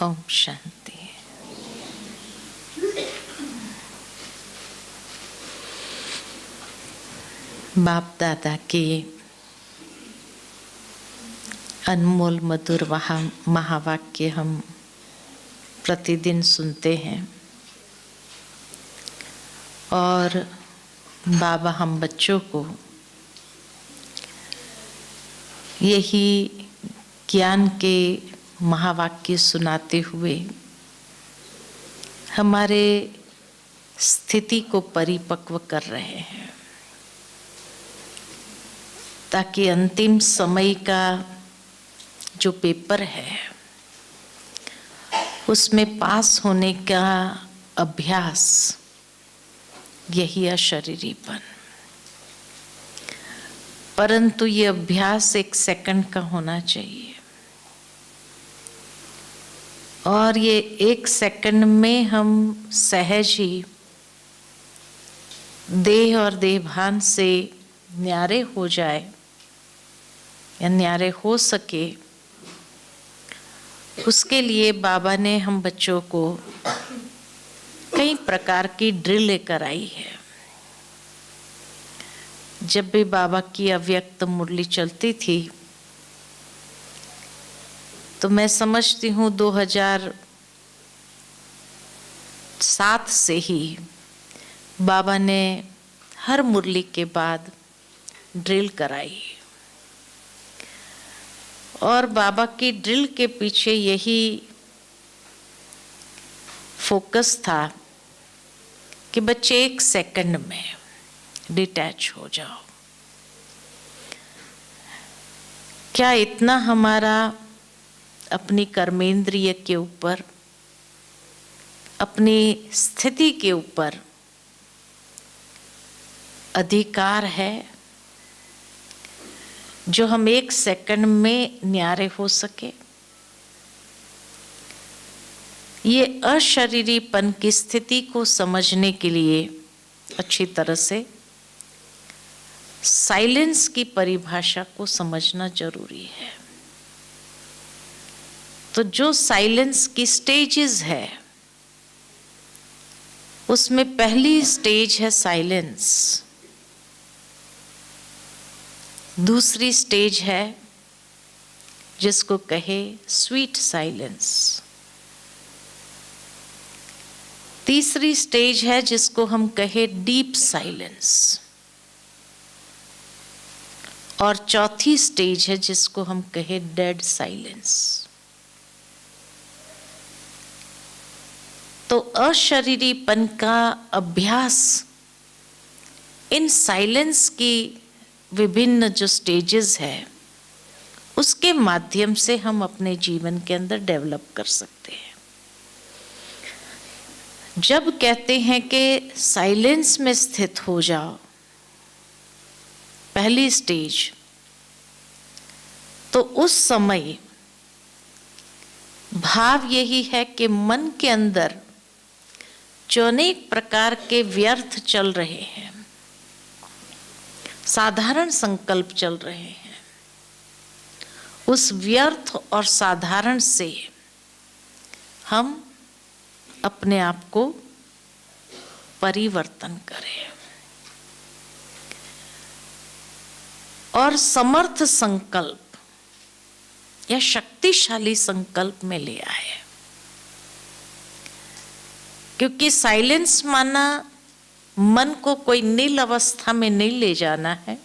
ओम शांति। बाप दादा के अनमोल मधुर महावाक्य हम प्रतिदिन सुनते हैं और बाबा हम बच्चों को यही ज्ञान के महावाक्य सुनाते हुए हमारे स्थिति को परिपक्व कर रहे हैं, ताकि अंतिम समय का जो पेपर है उसमें पास होने का अभ्यास यही अशरीरीपन। परंतु ये अभ्यास 1 सेकंड का होना चाहिए और ये 1 सेकंड में हम सहज ही देह और देहभान से न्यारे हो जाए या न्यारे हो सके, उसके लिए बाबा ने हम बच्चों को कई प्रकार की ड्रिल लेकर आई है। जब भी बाबा की अव्यक्त मुरली चलती थी तो मैं समझती हूँ 2007 से ही बाबा ने हर मुरली के बाद ड्रिल कराई और बाबा की ड्रिल के पीछे यही फोकस था कि बच्चे 1 सेकंड में डिटैच हो जाओ। क्या इतना हमारा अपनी कर्मेंद्रिय के ऊपर, अपनी स्थिति के ऊपर अधिकार है जो हम 1 सेकंड में न्यारे हो सके? ये अशरीरीपन की स्थिति को समझने के लिए अच्छी तरह से साइलेंस की परिभाषा को समझना जरूरी है। तो जो साइलेंस की स्टेजेस है उसमें पहली स्टेज है साइलेंस, दूसरी स्टेज है जिसको कहे स्वीट साइलेंस, तीसरी स्टेज है जिसको हम कहे डीप साइलेंस और चौथी स्टेज है जिसको हम कहे डेड साइलेंस। तो अशरीरीपन का अभ्यास इन साइलेंस की विभिन्न जो स्टेजेस है उसके माध्यम से हम अपने जीवन के अंदर डेवलप कर सकते हैं। जब कहते हैं कि साइलेंस में स्थित हो जाओ, पहली स्टेज, तो उस समय भाव यही है कि मन के अंदर जो अनेक प्रकार के व्यर्थ चल रहे हैं, साधारण संकल्प चल रहे हैं, उस व्यर्थ और साधारण से हम अपने आप को परिवर्तन करें और समर्थ संकल्प या शक्तिशाली संकल्प में ले आए। क्योंकि साइलेंस माना मन को कोई नील अवस्था में नहीं ले जाना है,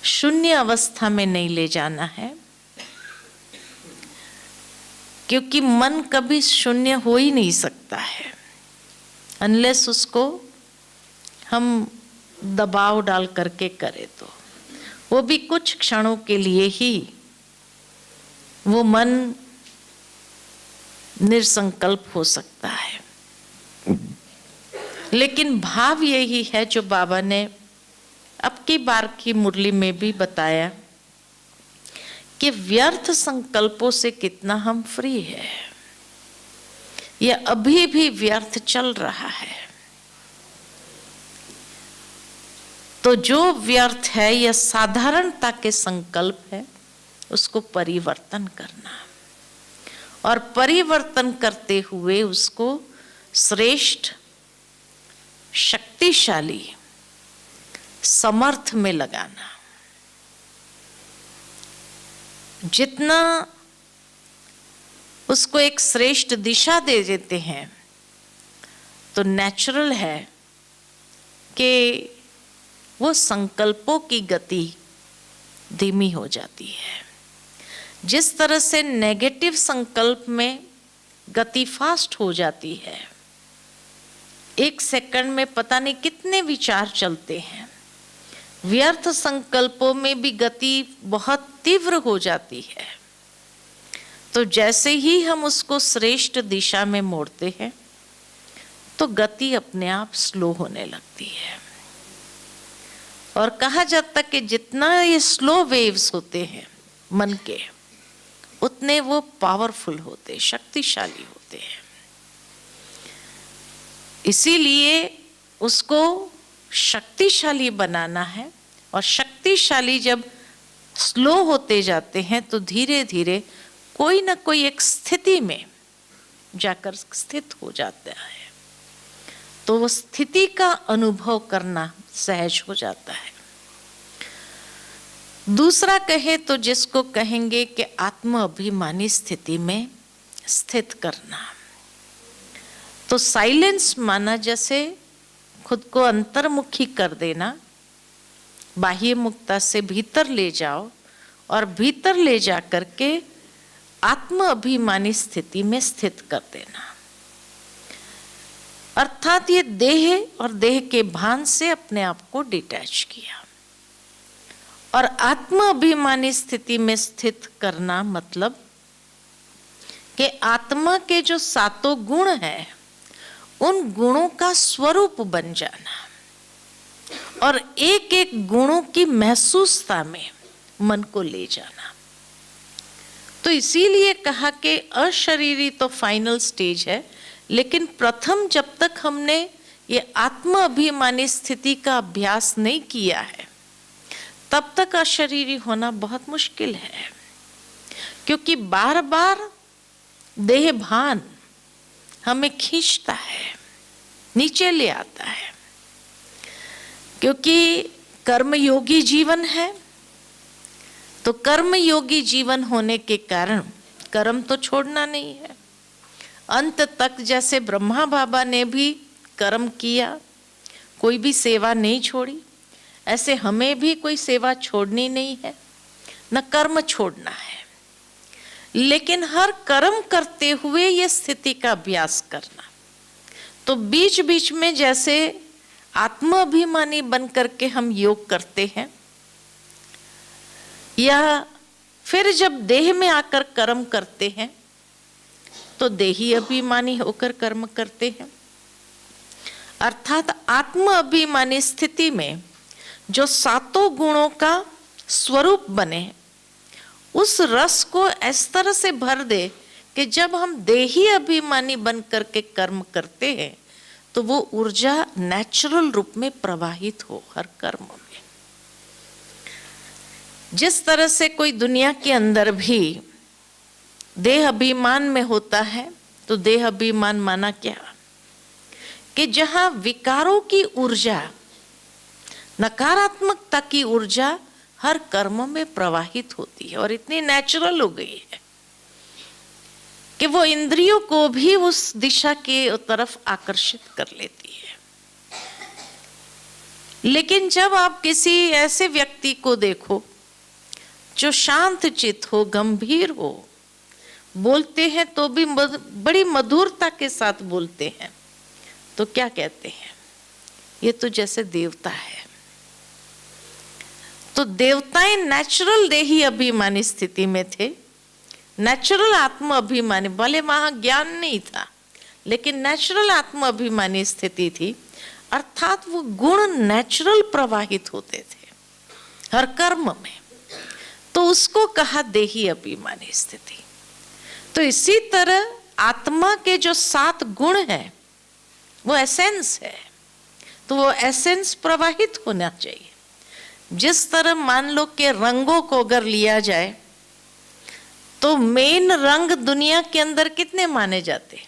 शून्य अवस्था में नहीं ले जाना है, क्योंकि मन कभी शून्य हो ही नहीं सकता है अनलेस उसको हम दबाव डाल करके करें, तो वो भी कुछ क्षणों के लिए ही वो मन निरसंकल्प हो सकता है। लेकिन भाव यही है जो बाबा ने अब की बार की मुरली में भी बताया कि व्यर्थ संकल्पों से कितना हम फ्री है। यह अभी भी व्यर्थ चल रहा है, तो जो व्यर्थ है यह साधारणता के संकल्प है, उसको परिवर्तन करना और परिवर्तन करते हुए उसको श्रेष्ठ, शक्तिशाली, समर्थ में लगाना। जितना उसको एक श्रेष्ठ दिशा दे देते हैं तो नेचुरल है कि वो संकल्पों की गति धीमी हो जाती है। जिस तरह से नेगेटिव संकल्प में गति फास्ट हो जाती है, एक सेकंड में पता नहीं कितने विचार चलते हैं, व्यर्थ संकल्पों में भी गति बहुत तीव्र हो जाती है। तो जैसे ही हम उसको श्रेष्ठ दिशा में मोड़ते हैं तो गति अपने आप स्लो होने लगती है। और कहा जाता कि जितना ये स्लो वेव्स होते हैं मन के, उतने वो पावरफुल होते, शक्तिशाली होते हैं। इसीलिए उसको शक्तिशाली बनाना है, और शक्तिशाली जब स्लो होते जाते हैं तो धीरे धीरे कोई ना कोई एक स्थिति में जाकर स्थित हो जाता है, तो वो स्थिति का अनुभव करना सहज हो जाता है। दूसरा कहे तो जिसको कहेंगे कि आत्म अभिमानी स्थिति में स्थित करना, तो साइलेंस माना जैसे खुद को अंतर्मुखी कर देना, बाह्य मुक्ता से भीतर ले जाओ और भीतर ले जा करके आत्म अभिमानी स्थिति में स्थित कर देना। अर्थात ये देह और देह के भान से अपने आप को डिटैच किया। और आत्म अभिमानी स्थिति में स्थित करना मतलब कि आत्मा के जो सातों गुण हैं, उन गुणों का स्वरूप बन जाना और एक एक गुणों की महसूसता में मन को ले जाना। तो इसीलिए कहा कि अशरीरी तो फाइनल स्टेज है, लेकिन प्रथम जब तक हमने ये आत्म अभिमानी स्थिति का अभ्यास नहीं किया है, तब तक अशरीरी होना बहुत मुश्किल है। क्योंकि बार बार देह भान हमें खींचता है, नीचे ले आता है। क्योंकि कर्मयोगी जीवन है, तो कर्मयोगी जीवन होने के कारण कर्म तो छोड़ना नहीं है। अंत तक जैसे ब्रह्मा बाबा ने भी कर्म किया, कोई भी सेवा नहीं छोड़ी, ऐसे हमें भी कोई सेवा छोड़नी नहीं है, न कर्म छोड़ना है। लेकिन हर कर्म करते हुए ये स्थिति का अभ्यास करना। तो बीच बीच में जैसे आत्म अभिमानी बन करके हम योग करते हैं, या फिर जब देह में आकर कर्म करते हैं तो देही अभिमानी होकर कर्म करते हैं। अर्थात आत्म अभिमानी स्थिति में जो सातों गुणों का स्वरूप बने, उस रस को इस तरह से भर दे कि जब हम देही अभिमानी बन करके कर्म करते हैं तो वो ऊर्जा नेचुरल रूप में प्रवाहित हो हर कर्म में। जिस तरह से कोई दुनिया के अंदर भी देह अभिमान में होता है, तो देह अभिमान माना क्या कि जहां विकारों की ऊर्जा, नकारात्मकता की ऊर्जा हर कर्म में प्रवाहित होती है और इतनी नेचुरल हो गई है कि वो इंद्रियों को भी उस दिशा के तरफ आकर्षित कर लेती है। लेकिन जब आप किसी ऐसे व्यक्ति को देखो जो शांत चित्त हो, गंभीर हो, बोलते हैं तो भी बड़ी मधुरता के साथ बोलते हैं, तो क्या कहते हैं, ये तो जैसे देवता है। तो देवताएं नेचुरल देही अभिमानी स्थिति में थे, नेचुरल आत्म अभिमानी, भले वहां ज्ञान नहीं था लेकिन नेचुरल आत्म अभिमानी स्थिति थी। अर्थात वो गुण नेचुरल प्रवाहित होते थे हर कर्म में, तो उसको कहा देही अभिमानी स्थिति। तो इसी तरह आत्मा के जो 7 गुण हैं वो एसेंस है, तो वो एसेंस प्रवाहित होना चाहिए। जिस तरह मान लो कि रंगों को अगर लिया जाए तो मेन रंग दुनिया के अंदर कितने माने जाते?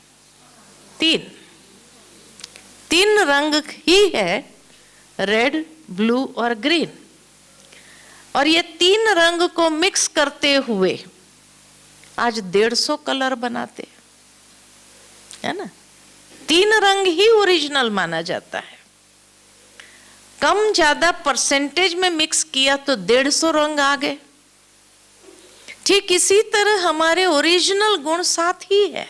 3 रंग ही है, रेड, ब्लू और ग्रीन। और ये 3 रंग को मिक्स करते हुए आज 150 कलर बनाते, है ना। 3 रंग ही ओरिजिनल माना जाता है। कम ज्यादा परसेंटेज में मिक्स किया तो 150 रंग आ गए। ठीक इसी तरह हमारे ओरिजिनल गुण 7 ही है,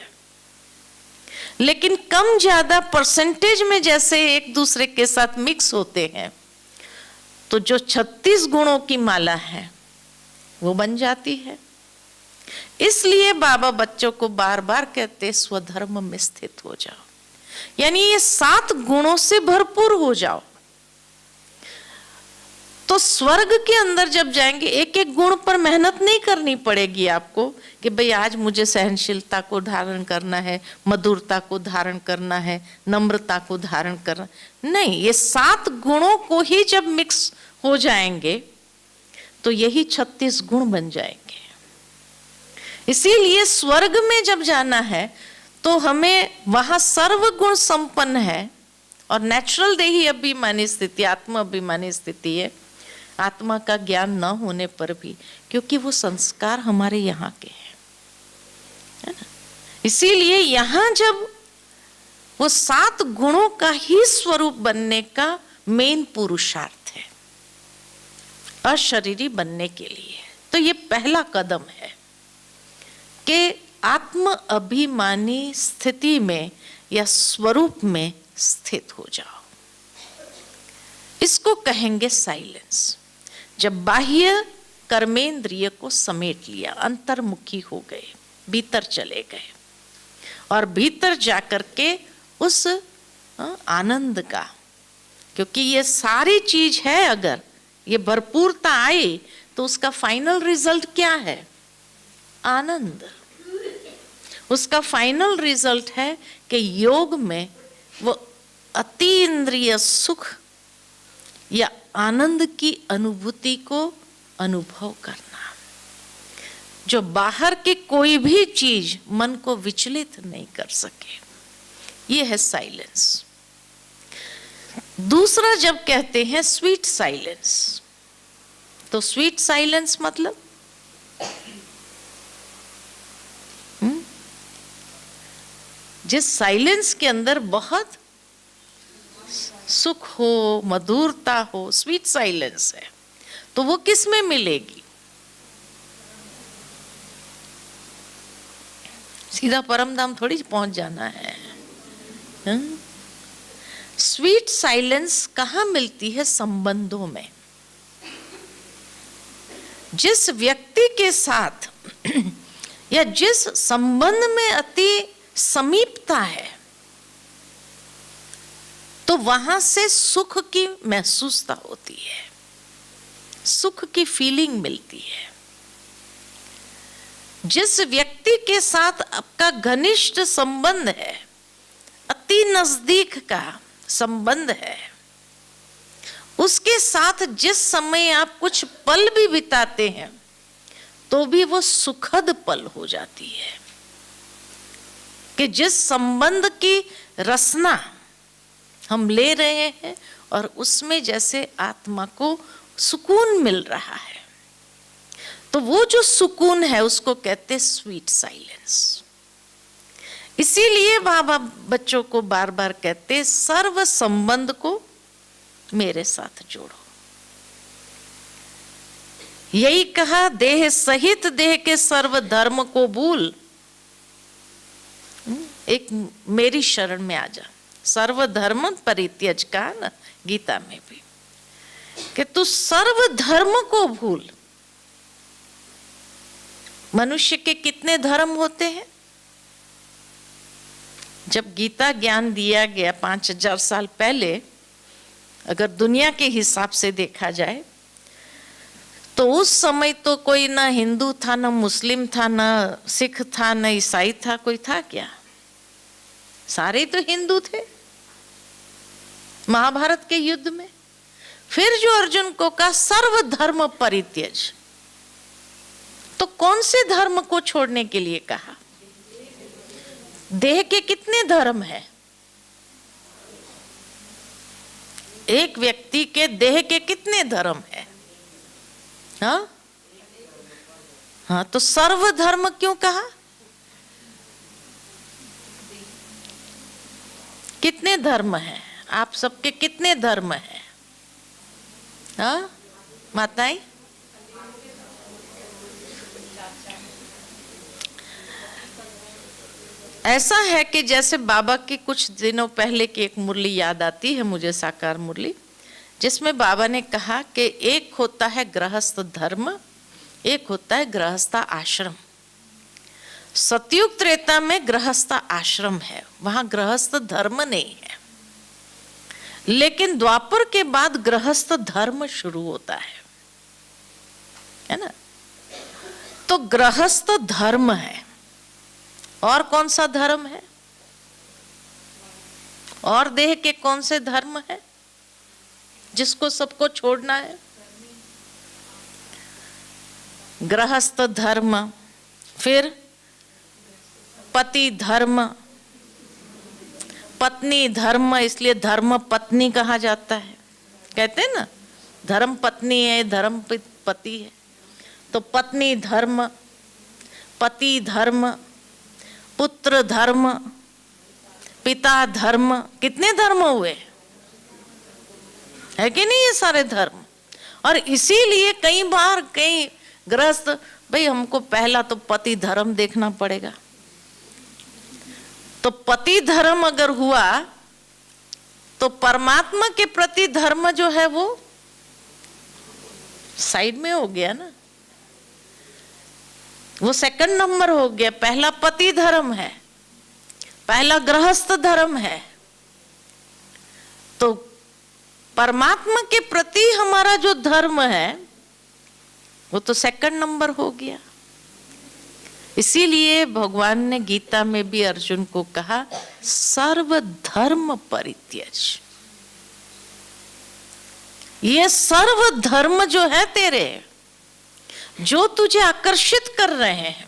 लेकिन कम ज्यादा परसेंटेज में जैसे एक दूसरे के साथ मिक्स होते हैं तो जो 36 गुणों की माला है वो बन जाती है। इसलिए बाबा बच्चों को बार बार कहते स्वधर्म में स्थित हो जाओ, यानी ये 7 गुणों से भरपूर हो जाओ। तो स्वर्ग के अंदर जब जाएंगे एक एक गुण पर मेहनत नहीं करनी पड़ेगी आपको कि भाई आज मुझे सहनशीलता को धारण करना है, मधुरता को धारण करना है, नम्रता को धारण करना, नहीं, ये 7 गुणों को ही जब मिक्स हो जाएंगे तो यही 36 गुण बन जाएंगे। इसीलिए स्वर्ग में जब जाना है तो हमें वहां सर्वगुण संपन्न है और नेचुरल देही अभिमानी स्थिति, आत्मा अभिमानी स्थिति है, आत्मा का ज्ञान न होने पर भी, क्योंकि वो संस्कार हमारे यहाँ के हैं, है ना। इसीलिए यहाँ जब वो 7 गुणों का ही स्वरूप बनने का मेन पुरुषार्थ है अशरीरी बनने के लिए, तो ये पहला कदम है कि आत्म अभिमानी स्थिति में या स्वरूप में स्थित हो जाओ। इसको कहेंगे साइलेंस। जब बाह्य कर्मेंद्रिय को समेट लिया, अंतर्मुखी हो गए, भीतर चले गए और भीतर जाकर के उस आनंद का, क्योंकि ये सारी चीज है, अगर ये भरपूरता आए तो उसका फाइनल रिजल्ट क्या है? आनंद। उसका फाइनल रिजल्ट है कि योग में वो अति इंद्रिय सुख या आनंद की अनुभूति को अनुभव करना, जो बाहर की कोई भी चीज मन को विचलित नहीं कर सके। ये है साइलेंस। दूसरा जब कहते हैं स्वीट साइलेंस, तो स्वीट साइलेंस मतलब जिस साइलेंस के अंदर बहुत सुख हो, मधुरता हो, स्वीट साइलेंस है, तो वो किस में मिलेगी? सीधा परम धाम थोड़ी पहुंच जाना है। स्वीट साइलेंस कहाँ मिलती है? संबंधों में। जिस व्यक्ति के साथ या जिस संबंध में अति समीपता है तो वहां से सुख की महसूसता होती है, सुख की फीलिंग मिलती है। जिस व्यक्ति के साथ आपका घनिष्ठ संबंध है, अति नजदीक का संबंध है, उसके साथ जिस समय आप कुछ पल भी बिताते हैं तो भी वो सुखद पल हो जाती है। कि जिस संबंध की रसना हम ले रहे हैं और उसमें जैसे आत्मा को सुकून मिल रहा है, तो वो जो सुकून है उसको कहते स्वीट साइलेंस। इसीलिए बाबा बच्चों को बार बार कहते सर्व संबंध को मेरे साथ जोड़ो। यही कहा, देह सहित देह के सर्व धर्म को भूल, एक मेरी शरण में आ जा, सर्व धर्म परित्यज का ना गीता में भी, कि तू सर्व धर्म को भूल। मनुष्य के कितने धर्म होते हैं? जब गीता ज्ञान दिया गया 5000 साल पहले, अगर दुनिया के हिसाब से देखा जाए तो उस समय तो कोई ना हिंदू था, ना मुस्लिम था, ना सिख था, ना ईसाई था, कोई था क्या? सारे तो हिंदू थे। महाभारत के युद्ध में फिर जो अर्जुन को कहा सर्व धर्म परित्यज, तो कौन से धर्म को छोड़ने के लिए कहा? देह के कितने धर्म है? एक व्यक्ति के देह के कितने धर्म है? हाँ हाँ, तो सर्व धर्म क्यों कहा? कितने धर्म हैं? आप सबके कितने धर्म हैं? हाँ माताएं, ऐसा है कि जैसे बाबा की कुछ दिनों पहले की एक मुरली याद आती है मुझे, साकार मुरली, जिसमें बाबा ने कहा कि एक होता है गृहस्थ धर्म, एक होता है गृहस्थ आश्रम। सतयुग त्रेता में गृहस्थ आश्रम है, वहां गृहस्थ धर्म नहीं है। लेकिन द्वापर के बाद गृहस्थ धर्म शुरू होता है ना? तो गृहस्थ धर्म है। और कौन सा धर्म है? और देह के कौन से धर्म है जिसको सबको छोड़ना है? गृहस्थ धर्म, फिर पति धर्म, पत्नी धर्म, इसलिए धर्म पत्नी कहा जाता है। कहते हैं ना, धर्म पत्नी है, धर्म पति है। तो पत्नी धर्म, पति धर्म, पुत्र धर्म, पिता धर्म, कितने धर्म हुए? है कि नहीं ये सारे धर्म? और इसीलिए कई बार कई गृहस्थ, भाई हमको पहला तो पति धर्म देखना पड़ेगा। तो पति धर्म अगर हुआ तो परमात्मा के प्रति धर्म जो है वो साइड में हो गया ना, वो सेकंड नंबर हो गया। पहला पति धर्म है, पहला गृहस्थ धर्म है। तो परमात्मा के प्रति हमारा जो धर्म है वो तो सेकंड नंबर हो गया। इसीलिए भगवान ने गीता में भी अर्जुन को कहा सर्व धर्म परित्यज। ये सर्व धर्म जो है तेरे, जो तुझे आकर्षित कर रहे हैं,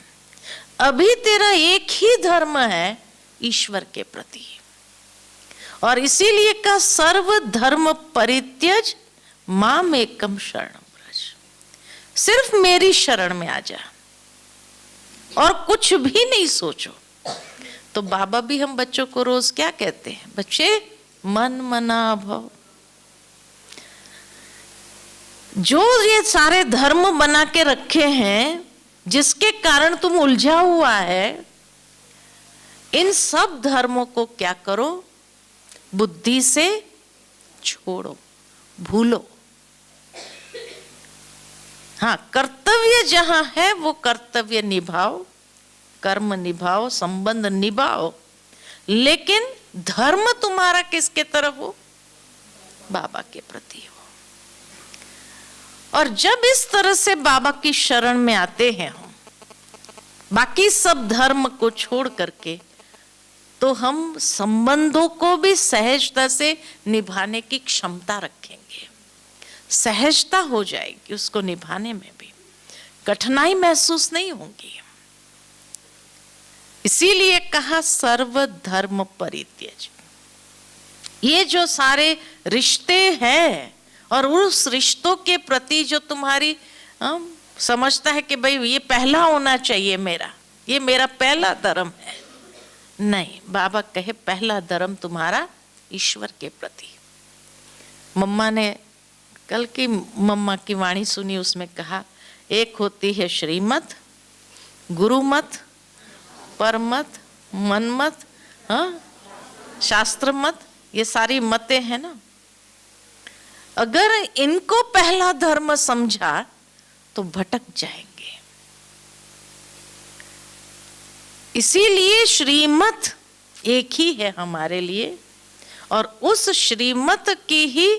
अभी तेरा एक ही धर्म है ईश्वर के प्रति। और इसीलिए का सर्व धर्म परित्यज माम एकम शरणम व्रज। सिर्फ मेरी शरण में आ जा और कुछ भी नहीं सोचो। तो बाबा भी हम बच्चों को रोज क्या कहते हैं? बच्चे मन मना भव। जो ये सारे धर्म बना के रखे हैं जिसके कारण तुम उलझा हुआ है, इन सब धर्मों को क्या करो? बुद्धि से छोड़ो, भूलो। हाँ, कर्तव्य जहां है वो कर्तव्य निभाओ, कर्म निभाओ, संबंध निभाओ, लेकिन धर्म तुम्हारा किसके तरफ हो? बाबा के प्रति हो। और जब इस तरह से बाबा की शरण में आते हैं हम, बाकी सब धर्म को छोड़ करके, तो हम संबंधों को भी सहजता से निभाने की क्षमता रखेंगे। सहजता हो जाएगी, उसको निभाने में भी कठिनाई महसूस नहीं होगी। इसीलिए कहा सर्व धर्म परित्यज। ये जो सारे रिश्ते हैं और उस रिश्तों के प्रति जो तुम्हारी समझता है कि भाई ये पहला होना चाहिए मेरा, ये मेरा पहला धर्म है, नहीं, बाबा कहे पहला धर्म तुम्हारा ईश्वर के प्रति। मम्मा ने कल की मम्मा की वाणी सुनी, उसमें कहा एक होती है श्रीमत, गुरुमत, परमत, मनमत, हाँ, शास्त्र मत, ये सारी मतें हैं ना। अगर इनको पहला धर्म समझा तो भटक जाएंगे। इसीलिए श्रीमत एक ही है हमारे लिए, और उस श्रीमत की ही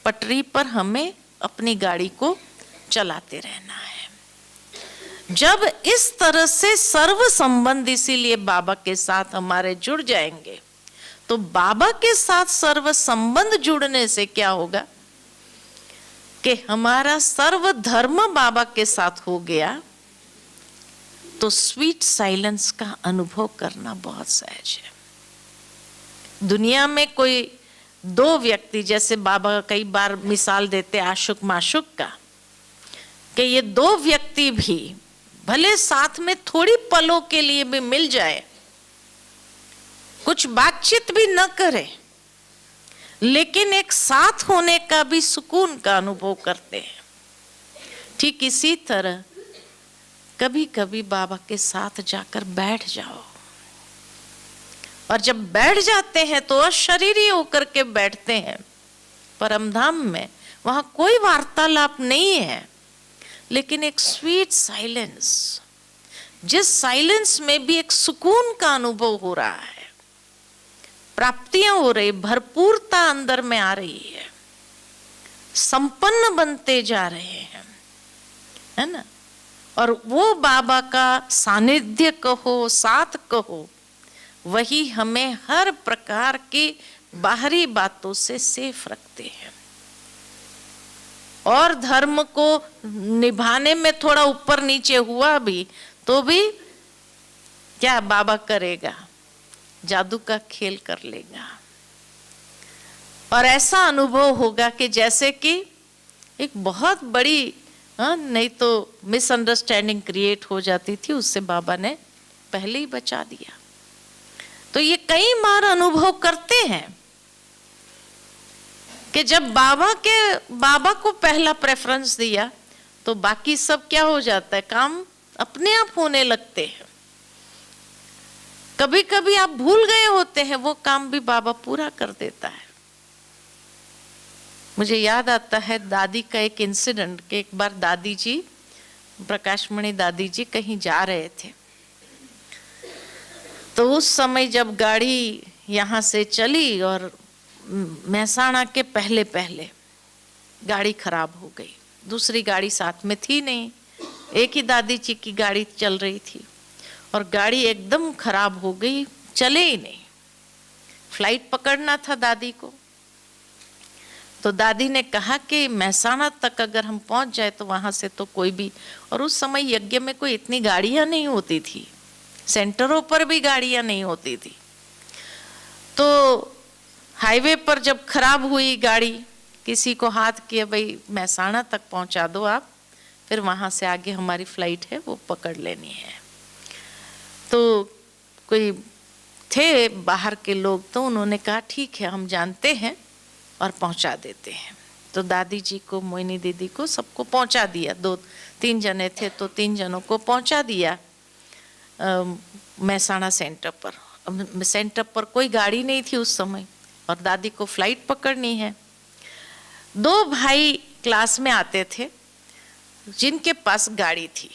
पटरी पर हमें अपनी गाड़ी को चलाते रहना है। जब इस तरह से सर्व संबंध इसीलिए बाबा के साथ हमारे जुड़ जाएंगे, तो बाबा के साथ सर्व संबंध जुड़ने से क्या होगा कि हमारा सर्व धर्म बाबा के साथ हो गया, तो स्वीट साइलेंस का अनुभव करना बहुत सहज है। दुनिया में कोई दो व्यक्ति, जैसे बाबा कई बार मिसाल देते आशुक माशुक का, कि ये दो व्यक्ति भी भले साथ में थोड़ी पलों के लिए भी मिल जाए, कुछ बातचीत भी न करे, लेकिन एक साथ होने का भी सुकून का अनुभव करते हैं। ठीक इसी तरह कभी कभी बाबा के साथ जाकर बैठ जाओ, और जब बैठ जाते हैं तो अशरीरी होकर के बैठते हैं परमधाम में। वहां कोई वार्तालाप नहीं है, लेकिन एक स्वीट साइलेंस, जिस साइलेंस में भी एक सुकून का अनुभव हो रहा है, प्राप्तियां हो रही, भरपूरता अंदर में आ रही है, संपन्न बनते जा रहे हैं, है ना। और वो बाबा का सानिध्य कहो, साथ कहो, वही हमें हर प्रकार की बाहरी बातों से सेफ रखते हैं। और धर्म को निभाने में थोड़ा ऊपर नीचे हुआ भी तो भी क्या बाबा करेगा, जादू का खेल कर लेगा। और ऐसा अनुभव होगा कि जैसे कि एक बहुत बड़ी नहीं तो मिसअंडरस्टैंडिंग क्रिएट हो जाती थी, उससे बाबा ने पहले ही बचा दिया। तो ये कई बार अनुभव करते हैं कि जब बाबा को पहला प्रेफरेंस दिया तो बाकी सब क्या हो जाता है, काम अपने आप होने लगते हैं। कभी कभी आप भूल गए होते हैं, वो काम भी बाबा पूरा कर देता है। मुझे याद आता है दादी का एक इंसिडेंट कि एक बार दादी जी, प्रकाशमणि दादी जी कहीं जा रहे थे, तो उस समय जब गाड़ी यहाँ से चली और महसाणा के पहले पहले गाड़ी खराब हो गई, दूसरी गाड़ी साथ में थी नहीं, एक ही दादी जी की गाड़ी चल रही थी, और गाड़ी एकदम खराब हो गई, चले ही नहीं। फ्लाइट पकड़ना था दादी को, तो दादी ने कहा कि महसाणा तक अगर हम पहुंच जाए तो वहां से तो कोई भी, और उस समय यज्ञ में कोई इतनी गाड़ियां नहीं होती थी, सेंटरों पर भी गाड़ियां नहीं होती थी। तो हाईवे पर जब खराब हुई गाड़ी, किसी को हाथ किया, भाई महसाणा तक पहुंचा दो आप, फिर वहां से आगे हमारी फ्लाइट है वो पकड़ लेनी है। तो कोई थे बाहर के लोग, तो उन्होंने कहा ठीक है हम जानते हैं और पहुंचा देते हैं। तो दादी जी को, मोहिनी दीदी को, सबको पहुंचा दिया। 2-3 जने थे तो 3 जनों को पहुंचा दिया महसाणा सेंटर पर। सेंटर पर कोई गाड़ी नहीं थी उस समय, और दादी को फ्लाइट पकड़नी है। 2 भाई क्लास में आते थे जिनके पास गाड़ी थी,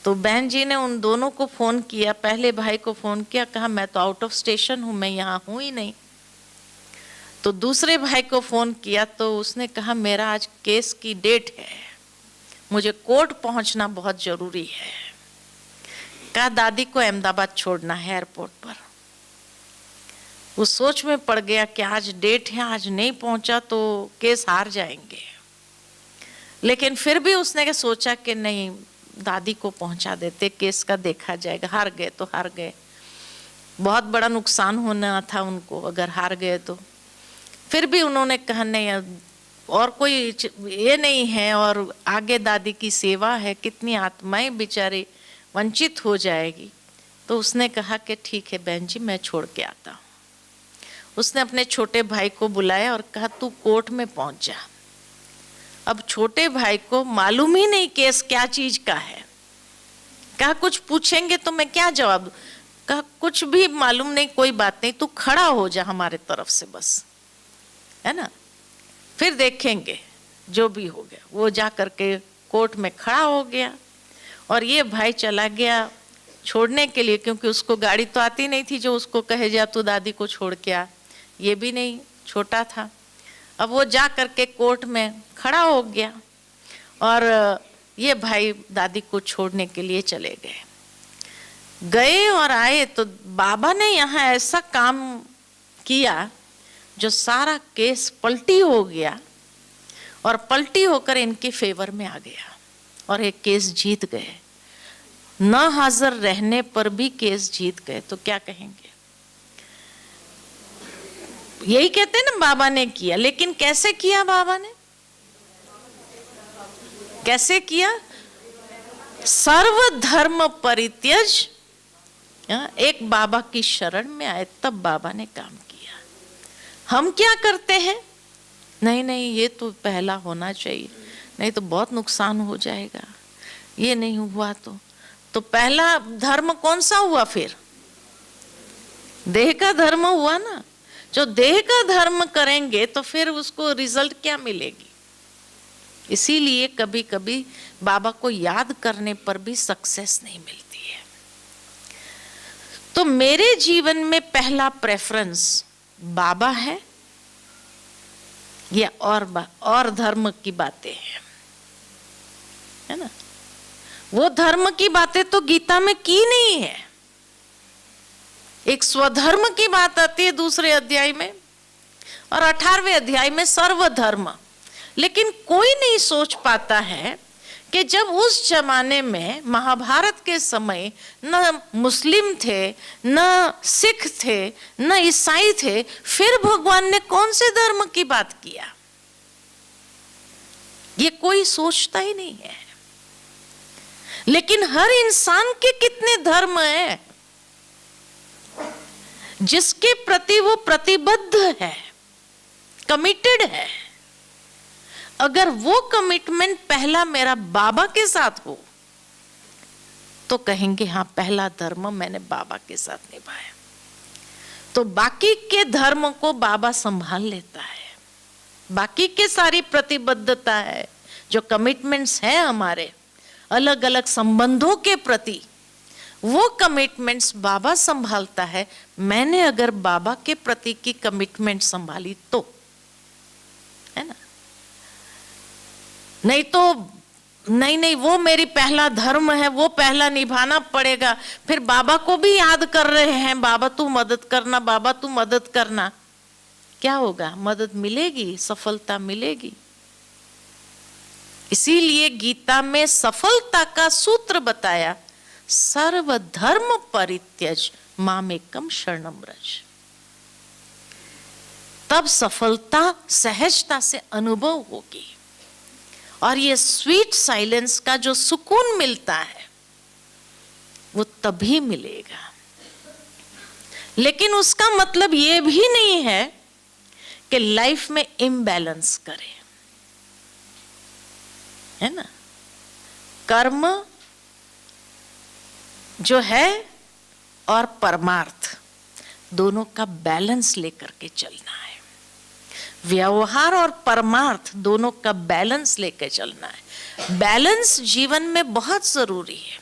तो बहन जी ने उन दोनों को फोन किया। पहले भाई को फोन किया, कहा मैं तो आउट ऑफ स्टेशन हूं, मैं यहाँ हूं ही नहीं। तो दूसरे भाई को फोन किया तो उसने कहा मेरा आज केस की डेट है, मुझे कोर्ट पहुंचना बहुत जरूरी है। कहा दादी को अहमदाबाद छोड़ना है एयरपोर्ट पर। वो सोच में पड़ गया कि आज डेट है, आज नहीं पहुंचा तो केस हार जाएंगे। लेकिन फिर भी उसने सोचा कि नहीं, दादी को पहुंचा देते, केस का देखा जाएगा, हार गए तो हार गए, बहुत बड़ा नुकसान होना था उनको अगर हार गए तो। फिर भी उन्होंने कहा नहीं, और कोई ये नहीं है, और आगे दादी की सेवा है, कितनी आत्माएं बेचारी वंचित हो जाएगी। तो उसने कहा कि ठीक है बहन जी मैं छोड़ के आता हूँ। उसने अपने छोटे भाई को बुलाया और कहा तू कोर्ट में पहुंच जा। अब छोटे भाई को मालूम ही नहीं केस क्या चीज का है। कहा कुछ पूछेंगे तो मैं क्या जवाब दूं? कहा कुछ भी मालूम नहीं, कोई बात नहीं, तू खड़ा हो जा हमारे तरफ से बस, है ना, फिर देखेंगे जो भी हो गया। वो जा करके कोर्ट में खड़ा हो गया, और ये भाई चला गया छोड़ने के लिए, क्योंकि उसको गाड़ी तो आती नहीं थी जो उसको कहे जा तू दादी को छोड़ के आ, ये भी नहीं, छोटा था। अब वो जा करके कोर्ट में खड़ा हो गया, और ये भाई दादी को छोड़ने के लिए चले गए और आए तो बाबा ने यहाँ ऐसा काम किया जो सारा केस पलटी हो गया, और पलटी होकर इनके फेवर में आ गया, और एक केस जीत गए। न हाजिर रहने पर भी केस जीत गए तो क्या कहेंगे? यही कहते हैं ना बाबा ने किया, लेकिन कैसे किया बाबा ने? कैसे किया? सर्व धर्म परित्यज, एक बाबा की शरण में आए, तब बाबा ने काम किया। हम क्या करते हैं? नहीं नहीं, ये तो पहला होना चाहिए, नहीं तो बहुत नुकसान हो जाएगा, ये नहीं हुआ तो पहला धर्म कौन सा हुआ? फिर देह का धर्म हुआ ना। जो देह का धर्म करेंगे तो फिर उसको रिजल्ट क्या मिलेगी? इसीलिए कभी कभी बाबा को याद करने पर भी सक्सेस नहीं मिलती है। तो मेरे जीवन में पहला प्रेफरेंस बाबा है या और धर्म की बातें हैं, है ना? वो धर्म की बातें तो गीता में की नहीं है। एक स्वधर्म की बात आती है दूसरे अध्याय में, और 18वें अध्याय में सर्वधर्म। लेकिन कोई नहीं सोच पाता है कि जब उस जमाने में महाभारत के समय न मुस्लिम थे, न सिख थे, न ईसाई थे, फिर भगवान ने कौन से धर्म की बात किया? ये कोई सोचता ही नहीं है। लेकिन हर इंसान के कितने धर्म हैं जिसके प्रति वो प्रतिबद्ध है, कमिटेड है। अगर वो कमिटमेंट पहला मेरा बाबा के साथ हो तो कहेंगे हाँ, पहला धर्म मैंने बाबा के साथ निभाया। तो बाकी के धर्म को बाबा संभाल लेता है। बाकी के सारी प्रतिबद्धता है, जो कमिटमेंट्स हैं हमारे अलग अलग संबंधों के प्रति, वो कमिटमेंट्स बाबा संभालता है। मैंने अगर बाबा के प्रति की कमिटमेंट संभाली तो, है ना? नहीं तो नहीं, वो मेरी पहला धर्म है, वो पहला निभाना पड़ेगा। फिर बाबा को भी याद कर रहे हैं, बाबा तू मदद करना, बाबा तू मदद करना। क्या होगा? मदद मिलेगी, सफलता मिलेगी। इसीलिए गीता में सफलता का सूत्र बताया, सर्वधर्म परित्यज मामेकम शरणम व्रज। तब सफलता सहजता से अनुभव होगी, और ये स्वीट साइलेंस का जो सुकून मिलता है वो तभी मिलेगा। लेकिन उसका मतलब ये भी नहीं है कि लाइफ में इम्बैलेंस करें, है ना? कर्म जो है और परमार्थ दोनों का बैलेंस लेकर के चलना है। व्यवहार और परमार्थ दोनों का बैलेंस लेकर चलना है। बैलेंस जीवन में बहुत जरूरी है।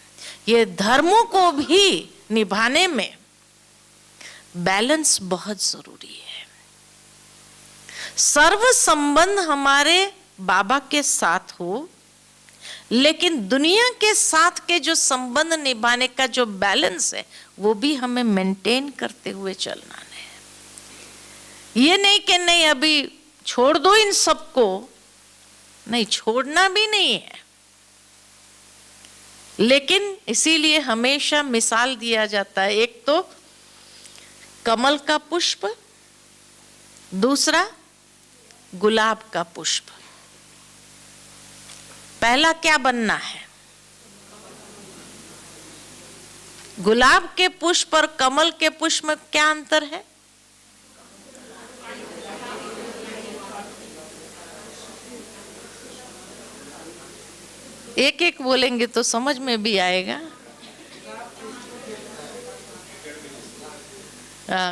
ये धर्मों को भी निभाने में बैलेंस बहुत जरूरी है। सर्व संबंध हमारे बाबा के साथ हो, लेकिन दुनिया के साथ के जो संबंध निभाने का जो बैलेंस है वो भी हमें मेंटेन करते हुए चलना है। ये नहीं कि नहीं अभी छोड़ दो इन सबको, नहीं, छोड़ना भी नहीं है। लेकिन इसीलिए हमेशा मिसाल दिया जाता है, एक तो कमल का पुष्प, दूसरा गुलाब का पुष्प। पहला क्या बनना है? गुलाब के पुष्प और कमल के पुष्प में क्या अंतर है? एक एक बोलेंगे तो समझ में भी आएगा।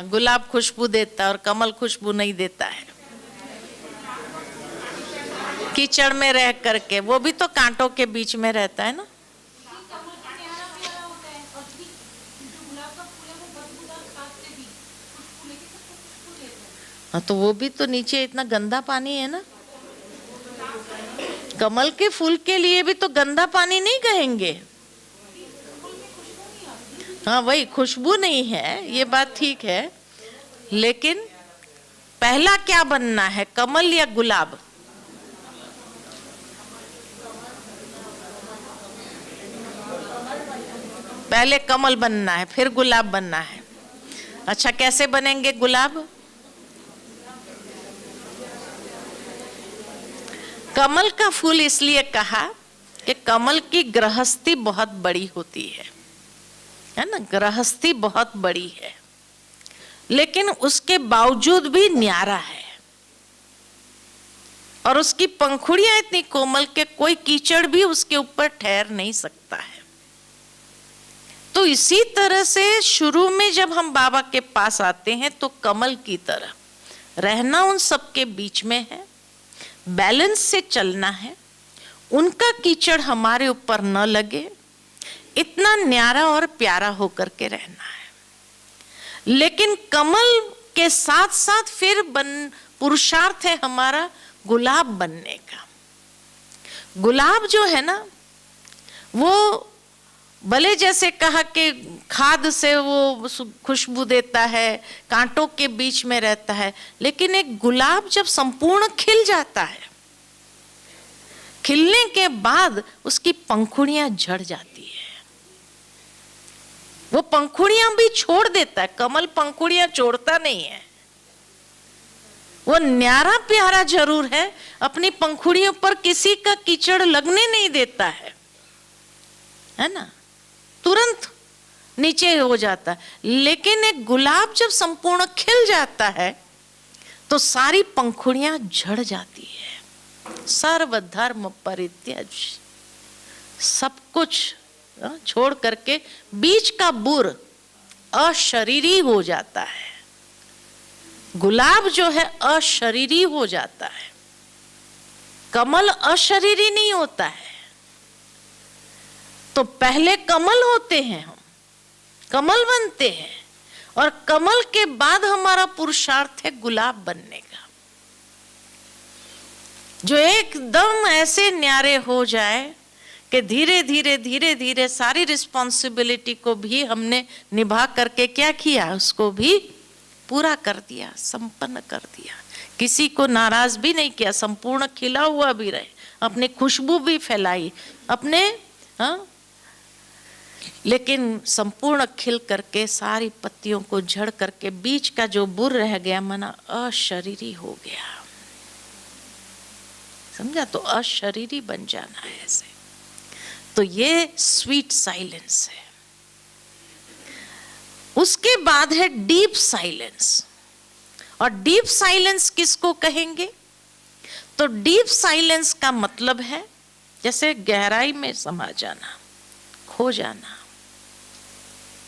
गुलाब खुशबू देता है और कमल खुशबू नहीं देता है। कीचड़ में रह करके, वो भी तो कांटों के बीच में रहता है ना। हाँ, तो वो भी तो नीचे इतना गंदा पानी है ना। कमल के फूल के लिए भी तो गंदा पानी नहीं कहेंगे। हाँ, वही खुशबू नहीं है, ये बात ठीक है। लेकिन पहला क्या बनना है, कमल या गुलाब? पहले कमल बनना है, फिर गुलाब बनना है। अच्छा, कैसे बनेंगे गुलाब? कमल का फूल इसलिए कहा कि कमल की गृहस्थी बहुत बड़ी होती है ना, गृहस्थी बहुत बड़ी है, लेकिन उसके बावजूद भी न्यारा है, और उसकी पंखुड़ियां इतनी कोमल के कोई कीचड़ भी उसके ऊपर ठहर नहीं सकता है। तो इसी तरह से शुरू में जब हम बाबा के पास आते हैं तो कमल की तरह रहना उन सबके बीच में है, बैलेंस से चलना है, उनका कीचड़ हमारे ऊपर न लगे, इतना न्यारा और प्यारा होकर के रहना है। लेकिन कमल के साथ साथ फिर पुरुषार्थ है हमारा गुलाब बनने का। गुलाब जो है ना, वो भले जैसे कहा कि खाद से वो खुशबू देता है, कांटों के बीच में रहता है, लेकिन एक गुलाब जब संपूर्ण खिल जाता है, खिलने के बाद उसकी पंखुड़ियां झड़ जाती है, वो पंखुड़ियां भी छोड़ देता है। कमल पंखुड़ियां छोड़ता नहीं है, वो न्यारा प्यारा जरूर है, अपनी पंखुड़ियों पर किसी का कीचड़ लगने नहीं देता है ना, तुरंत नीचे हो जाता है। लेकिन एक गुलाब जब संपूर्ण खिल जाता है तो सारी पंखुड़ियां झड़ जाती है। सर्वधर्म परित्यज्य, सब कुछ छोड़ करके बीच का बुर अशरीरी हो जाता है। गुलाब जो है अशरीरी हो जाता है, कमल अशरीरी नहीं होता है। तो पहले कमल होते हैं, हम कमल बनते हैं, और कमल के बाद हमारा पुरुषार्थ है गुलाब बनने का, जो एकदम ऐसे न्यारे हो जाए कि धीरे धीरे धीरे धीरे सारी रिस्पॉन्सिबिलिटी को भी हमने निभा करके क्या किया, उसको भी पूरा कर दिया, संपन्न कर दिया, किसी को नाराज भी नहीं किया, संपूर्ण खिला हुआ भी रहे, अपनी खुशबू भी फैलाई अपने, लेकिन संपूर्ण खिल करके सारी पत्तियों को झड़ करके बीच का जो बुर रह गया मना अशरीरी हो गया। समझा? तो अशरीरी बन जाना है ऐसे। तो ये स्वीट साइलेंस है। उसके बाद है डीप साइलेंस। और डीप साइलेंस किसको कहेंगे? तो डीप साइलेंस का मतलब है जैसे गहराई में समा जाना, खो जाना,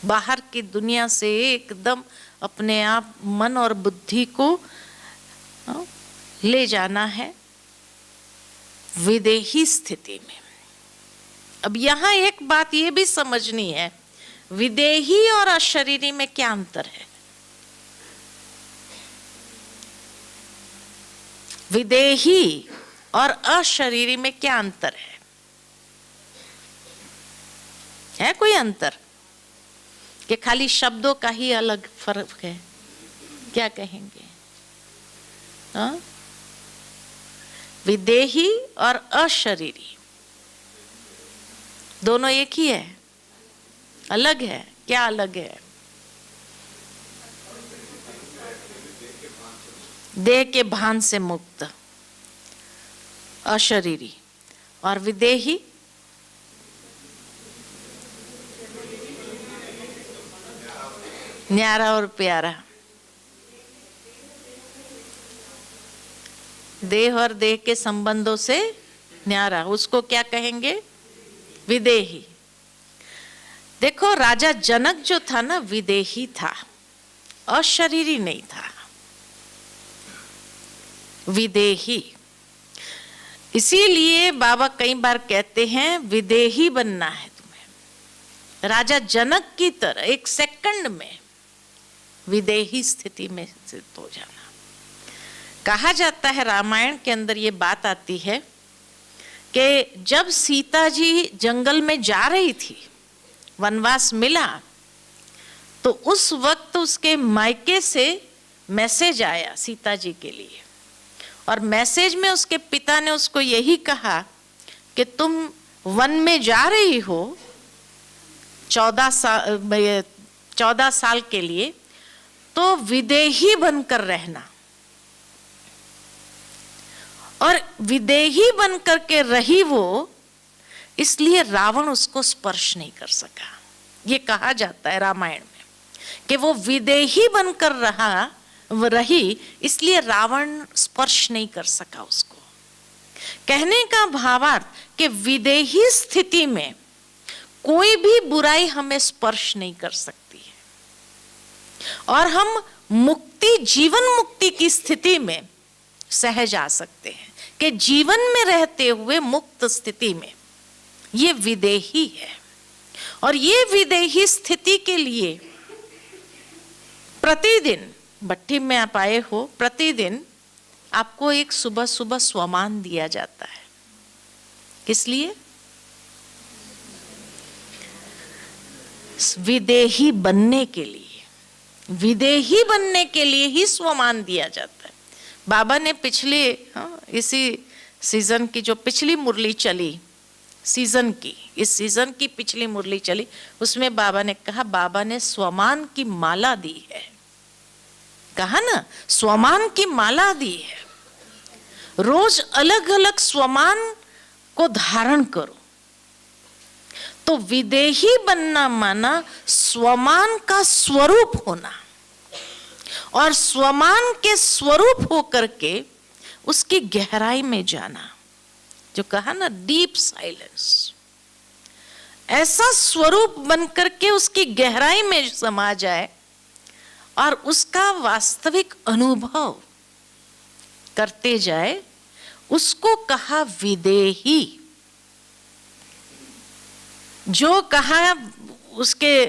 बाहर की दुनिया से एकदम अपने आप मन और बुद्धि को ले जाना है विदेही स्थिति में। अब यहां एक बात ये भी समझनी है, विदेही और अशरीरी में क्या अंतर है? विदेही और अशरीरी में क्या अंतर है? है कोई अंतर कि खाली शब्दों का ही अलग फर्क है? क्या कहेंगे? हाँ? विदेही और अशरीरी दोनों एक ही है, अलग है? क्या अलग है? देह के भान से मुक्त अशरीरी, और विदेही न्यारा और प्यारा। देह और देह के संबंधों से न्यारा, उसको क्या कहेंगे? विदेही। देखो, राजा जनक जो था ना, विदेही था, अशरीरी नहीं था, विदेही। इसीलिए बाबा कई बार कहते हैं विदेही बनना है तुम्हें, राजा जनक की तरह एक सेकंड में विदेही स्थिति में स्थित हो जाना। कहा जाता है, रामायण के अंदर ये बात आती है कि जब सीता जी जंगल में जा रही थी, वनवास मिला, तो उस वक्त उसके मायके से मैसेज आया सीता जी के लिए, और मैसेज में उसके पिता ने उसको यही कहा कि तुम वन में जा रही हो 14 साल के लिए, तो विदेही बनकर रहना, और विदेही बनकर के रही वो, इसलिए रावण उसको स्पर्श नहीं कर सका। ये कहा जाता है रामायण में कि वो विदेही बनकर रही, इसलिए रावण स्पर्श नहीं कर सका उसको। कहने का भावार्थ कि विदेही स्थिति में कोई भी बुराई हमें स्पर्श नहीं कर सकती है, और हम मुक्ति, जीवन मुक्ति की स्थिति में सहज आ सकते हैं कि जीवन में रहते हुए मुक्त स्थिति में ये विदेही है। और ये विदेही स्थिति के लिए प्रतिदिन, भट्टी में आप आए हो, प्रतिदिन आपको एक सुबह सुबह स्वमान दिया जाता है। किस लिए? विदेही बनने के लिए, विदेही बनने के लिए ही स्वमान दिया जाता है। बाबा ने पिछले इसी सीजन की जो पिछली मुरली चली, सीजन की, इस सीजन की पिछली मुरली चली, उसमें बाबा ने कहा, बाबा ने स्वमान की माला दी है। कहा ना, स्वमान की माला दी है। रोज अलग अलग स्वमान को धारण करो। तो विदेही बनना माना स्वमान का स्वरूप होना, और स्वमान के स्वरूप होकर के उसकी गहराई में जाना। जो कहा ना, डीप साइलेंस, ऐसा स्वरूप बनकर के उसकी गहराई में समा जाए और उसका वास्तविक अनुभव करते जाए, उसको कहा विदेही। जो कहा उसके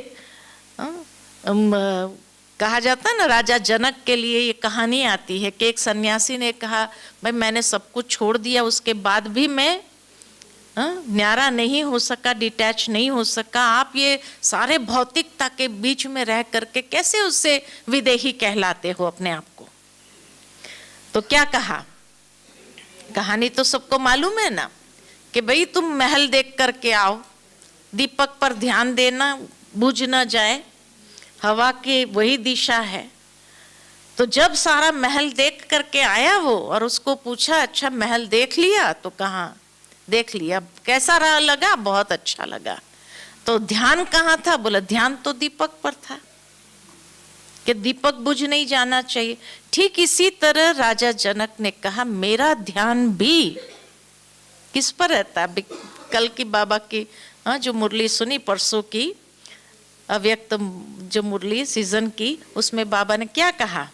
कहा जाता है ना, राजा जनक के लिए ये कहानी आती है कि एक सन्यासी ने कहा, भाई मैंने सब कुछ छोड़ दिया, उसके बाद भी मैं न्यारा नहीं हो सका, डिटैच नहीं हो सका। आप ये सारे भौतिकता के बीच में रह करके कैसे उससे विदेही कहलाते हो अपने आप को? तो क्या कहा? कहानी तो सबको मालूम है ना, कि भाई तुम महल देख करके आओ, दीपक पर ध्यान देना, बुझ ना जाए, हवा की वही दिशा है। तो जब सारा महल देख करके आया वो, और उसको पूछा, अच्छा महल देख लिया? तो कहा देख लिया। कैसा रहा? लगा बहुत अच्छा लगा। तो ध्यान कहाँ था? बोला ध्यान तो दीपक पर था, कि दीपक बुझ नहीं जाना चाहिए। ठीक इसी तरह राजा जनक ने कहा, मेरा ध्यान भी किस पर रहता है? कल की बाबा की जो मुरली सुनी, परसों की अव्यक्त जो मुरली सीजन की, उसमें बाबा ने क्या कहा?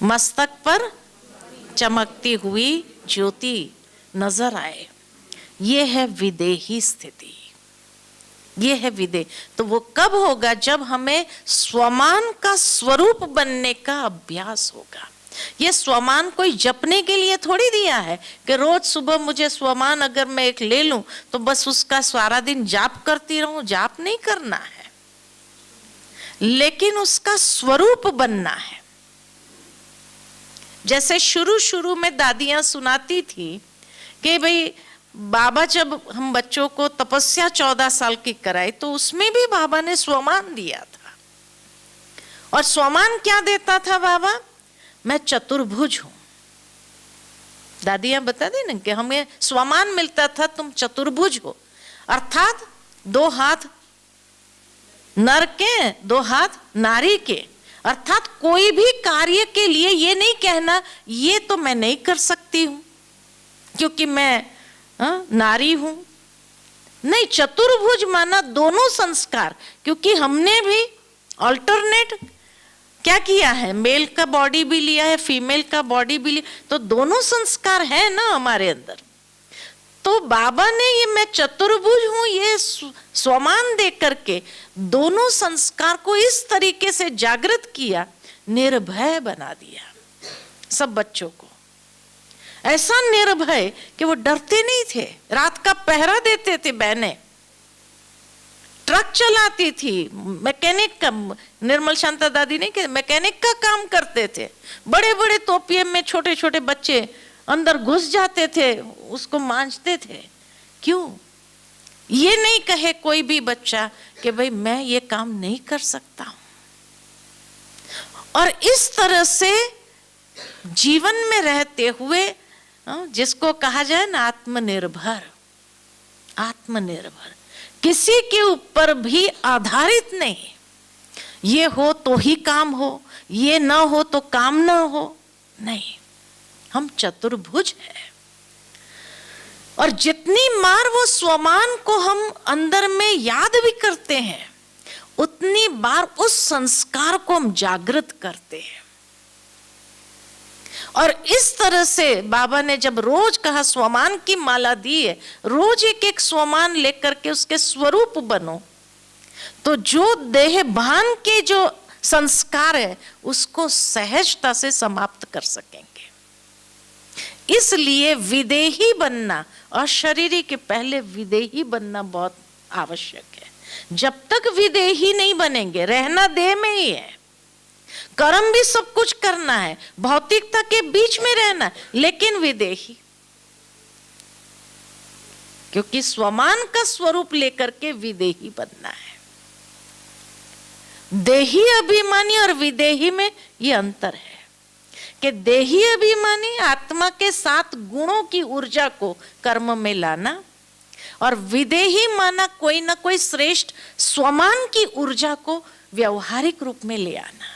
मस्तक पर चमकती हुई ज्योति नजर आए। ये है विदेही स्थिति, ये है विदेह। तो वो कब होगा? जब हमें स्वमान का स्वरूप बनने का अभ्यास होगा। ये स्वमान कोई जपने के लिए थोड़ी दिया है कि रोज सुबह मुझे स्वमान अगर मैं एक ले लूं तो बस उसका सारा दिन जाप करती रहूं। जाप नहीं करना है, लेकिन उसका स्वरूप बनना है। जैसे शुरू शुरू में दादियां सुनाती थी कि भाई बाबा जब हम बच्चों को तपस्या 14 साल की कराई, तो उसमें भी बाबा ने स्वमान दिया था। और स्वमान क्या देता था बाबा? मैं चतुर्भुज हूं। दादियां बता दी ना कि हमें स्वमान मिलता था, तुम चतुर्भुज हो, अर्थात 2 हाथ नर के, 2 हाथ नारी के। अर्थात कोई भी कार्य के लिए ये नहीं कहना ये तो मैं नहीं कर सकती हूं क्योंकि मैं नारी हूं। नहीं, चतुर्भुज माना दोनों संस्कार, क्योंकि हमने भी ऑल्टरनेट क्या किया है, मेल का बॉडी भी लिया है, फीमेल का बॉडी भी लिया, तो दोनों संस्कार है ना हमारे अंदर। तो बाबा ने ये मैं चतुर्भुज हूं ये स्वमान दे करके दोनों संस्कार को इस तरीके से जागृत किया, निर्भय बना दिया सब बच्चों को। ऐसा निर्भय कि वो डरते नहीं थे। रात का पहरा देते थे बहनें, ट्रक चलाती थी, मैकेनिक का, निर्मल शांता दादी ने कि मैकेनिक का काम करते थे। बड़े बड़े तोपिये में छोटे छोटे बच्चे अंदर घुस जाते थे, उसको मांझते थे। क्यों? ये नहीं कहे कोई भी बच्चा कि भाई मैं ये काम नहीं कर सकता हूं। और इस तरह से जीवन में रहते हुए जिसको कहा जाए ना आत्मनिर्भर, आत्मनिर्भर, किसी के ऊपर भी आधारित नहीं। ये हो तो ही काम हो, ये ना हो तो काम ना हो, नहीं, हम चतुर्भुज हैं। और जितनी बार वो स्वमान को हम अंदर में याद भी करते हैं, उतनी बार उस संस्कार को हम जागृत करते हैं। और इस तरह से बाबा ने जब रोज कहा स्वमान की माला दी है, रोज एक एक स्वमान लेकर के उसके स्वरूप बनो, तो जो देह भान के जो संस्कार है उसको सहजता से समाप्त कर सकेंगे। इसलिए विदेही बनना, अशरीरी के पहले विदेही बनना बहुत आवश्यक है। जब तक विदेही नहीं बनेंगे, रहना देह में ही है, कर्म भी सब कुछ करना है, भौतिकता के बीच में रहना, लेकिन विदेही, क्योंकि स्वमान का स्वरूप लेकर के विदेही बनना है। देही अभिमानी और विदेही में ये अंतर है कि देही अभिमानी आत्मा के 7 गुणों की ऊर्जा को कर्म में लाना, और विदेही माना कोई ना कोई श्रेष्ठ स्वमान की ऊर्जा को व्यवहारिक रूप में ले आना,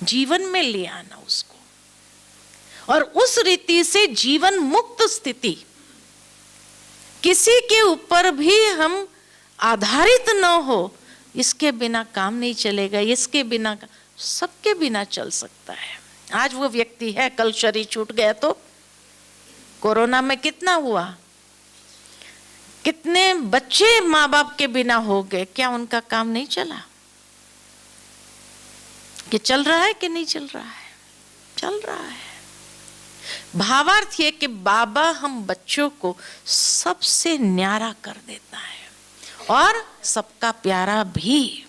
जीवन में ले आना उसको, और उस रीति से जीवन मुक्त स्थिति, किसी के ऊपर भी हम आधारित न हो, इसके बिना काम नहीं चलेगा, इसके बिना, सबके बिना चल सकता है। आज वो व्यक्ति है, कल शरीर छूट गया तो कोरोना में कितना हुआ, कितने बच्चे माँ बाप के बिना हो गए, क्या उनका काम नहीं चला? कि चल रहा है कि नहीं चल रहा है? चल रहा है। भावार्थ ये कि बाबा हम बच्चों को सबसे न्यारा कर देता है और सबका प्यारा भी।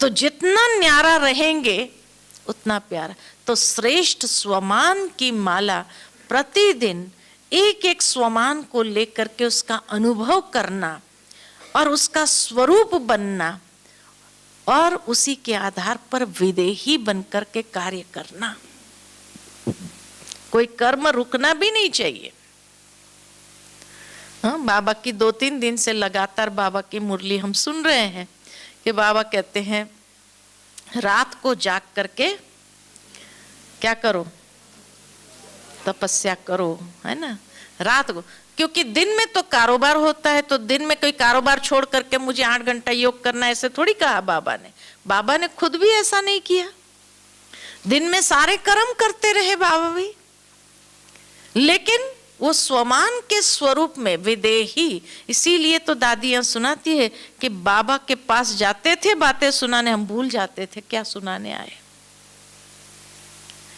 तो जितना न्यारा रहेंगे उतना प्यारा। तो श्रेष्ठ स्वमान की माला प्रतिदिन एक एक स्वमान को लेकर के उसका अनुभव करना और उसका स्वरूप बनना, और उसी के आधार पर विदेही बनकर के कार्य करना। कोई कर्म रुकना भी नहीं चाहिए। हाँ, बाबा की 2-3 दिन से लगातार बाबा की मुरली हम सुन रहे हैं कि बाबा कहते हैं रात को जाग करके क्या करो, तपस्या करो, है ना, रात को। क्योंकि दिन में तो कारोबार होता है, तो दिन में कोई कारोबार छोड़ करके मुझे 8 घंटा योग करना, ऐसे थोड़ी कहा बाबा ने। बाबा ने खुद भी ऐसा नहीं किया, दिन में सारे कर्म करते रहे बाबा भी, लेकिन वो स्वमान के स्वरूप में विदेही। इसीलिए तो दादियां सुनाती है कि बाबा के पास जाते थे बातें सुनाने, हम भूल जाते थे क्या सुनाने आए।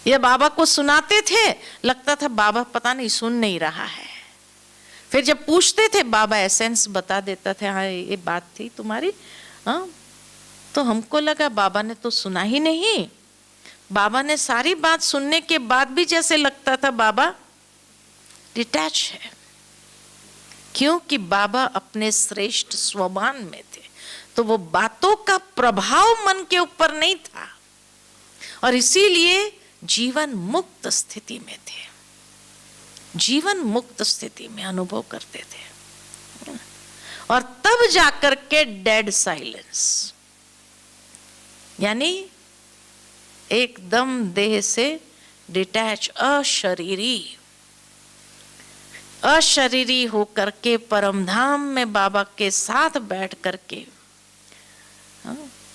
ये बाबा को सुनाते थे, लगता था बाबा पता नहीं सुन नहीं रहा है। फिर जब पूछते थे बाबा एसेंस बता देता था, हाँ ये बात थी तुम्हारी, हाँ, तो हमको लगा बाबा ने तो सुना ही नहीं। बाबा ने सारी बात सुनने के बाद भी जैसे लगता था बाबा डिटैच है, क्योंकि बाबा अपने श्रेष्ठ स्वमान में थे। तो वो बातों का प्रभाव मन के ऊपर नहीं था, और इसीलिए जीवन मुक्त स्थिति में थे, जीवन मुक्त स्थिति में अनुभव करते थे। और तब जाकर के डेड साइलेंस, यानी एकदम देह से डिटैच, अशरीरी होकर के परमधाम में बाबा के साथ बैठ करके,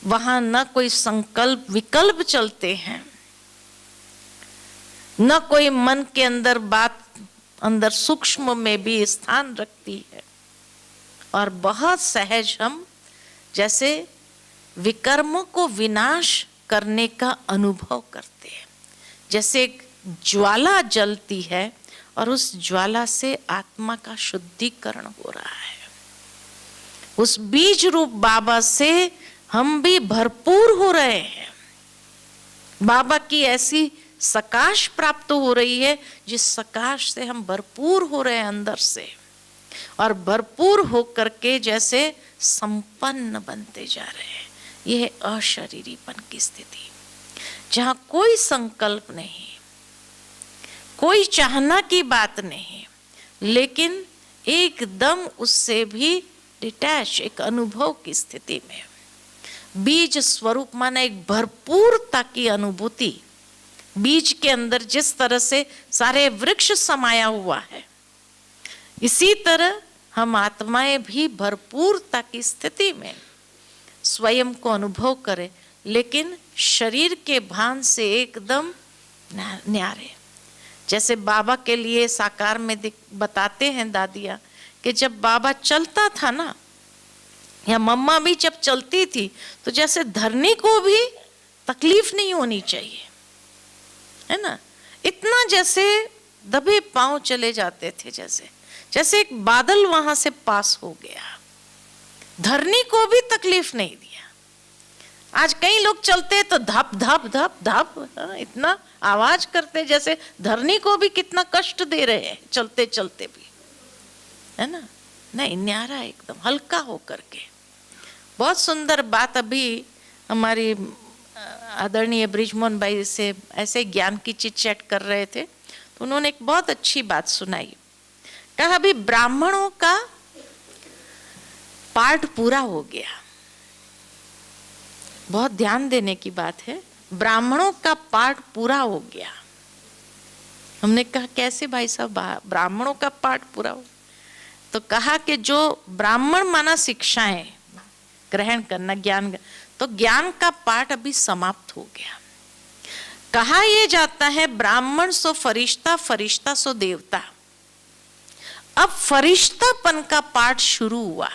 वहां न कोई संकल्प विकल्प चलते हैं, न कोई मन के अंदर बात अंदर सूक्ष्म में भी स्थान रखती है, और बहुत सहज हम जैसे विकर्मों को विनाश करने का अनुभव करते हैं। जैसे एक ज्वाला जलती है और उस ज्वाला से आत्मा का शुद्धिकरण हो रहा है, उस बीज रूप बाबा से हम भी भरपूर हो रहे हैं। बाबा की ऐसी सकाश प्राप्त हो रही है जिस सकाश से हम भरपूर हो रहे हैं अंदर से, और भरपूर होकर के जैसे संपन्न बनते जा रहे हैं। यह है अशरीरीपन की स्थिति, जहां कोई संकल्प नहीं, कोई चाहना की बात नहीं, लेकिन एकदम उससे भी डिटैच, एक अनुभव की स्थिति में। बीज स्वरूप माना एक भरपूरता की अनुभूति। बीज के अंदर जिस तरह से सारे वृक्ष समाया हुआ है, इसी तरह हम आत्माएं भी भरपूरता की स्थिति में स्वयं को अनुभव करें, लेकिन शरीर के भान से एकदम न्यारे। जैसे बाबा के लिए साकार में बताते हैं दादियाँ कि जब बाबा चलता था ना, या मम्मा भी जब चलती थी, तो जैसे धरनी को भी तकलीफ नहीं होनी चाहिए, है ना, इतना जैसे दबे पांव चले जाते थे, जैसे एक बादल वहां से पास हो गया, धरनी को भी तकलीफ नहीं दिया। आज कई लोग चलते तो धप धप धप धप इतना आवाज करते, जैसे धरनी को भी कितना कष्ट दे रहे हैं चलते चलते भी, है ना। नहीं, न्यारा एकदम हल्का होकर के। बहुत सुंदर बात अभी हमारी आदरणीय बृजमोहन भाई से ऐसे ज्ञान की चिट चैट कर रहे थे, तो उन्होंने एक बहुत अच्छी बात सुनाई। कहा अभी ब्राह्मणों का पाठ पूरा हो गया। बहुत ध्यान देने की बात है, ब्राह्मणों का पाठ पूरा हो गया। हमने कहा कैसे भाई साहब ब्राह्मणों का पाठ पूरा हो? तो कहा कि जो ब्राह्मण माना शिक्षाएं ग्रहण करना, ज्ञान, तो ज्ञान का पाठ अभी समाप्त हो गया। कहा यह जाता है ब्राह्मण सो फरिश्ता, फरिश्ता सो देवता। अब फरिश्तापन का पाठ शुरू हुआ।